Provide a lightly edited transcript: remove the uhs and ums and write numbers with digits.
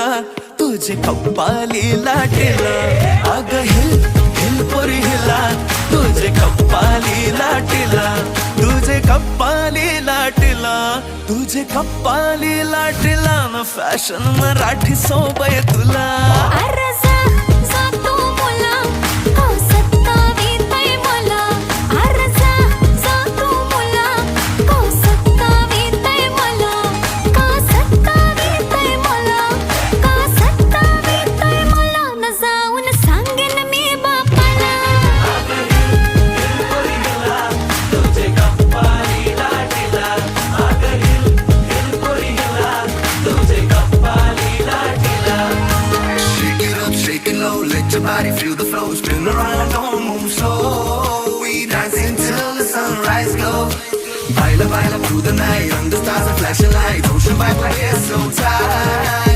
लाटीला तुझे कप्पाली लाटीला अग hill hill पोरी हिला तुझे कप्पाली लाटीला तुझे कप्पाली लाटीला तुझे कप्पाली लाटीला न फॅशन मराठी सोबय तुला Let your body feel the flow, spin around, don't move slow. We dancing till the sunrise glow. Baila, baila through the night, under stars and flashing lights. Ocean vibe like it's so tight.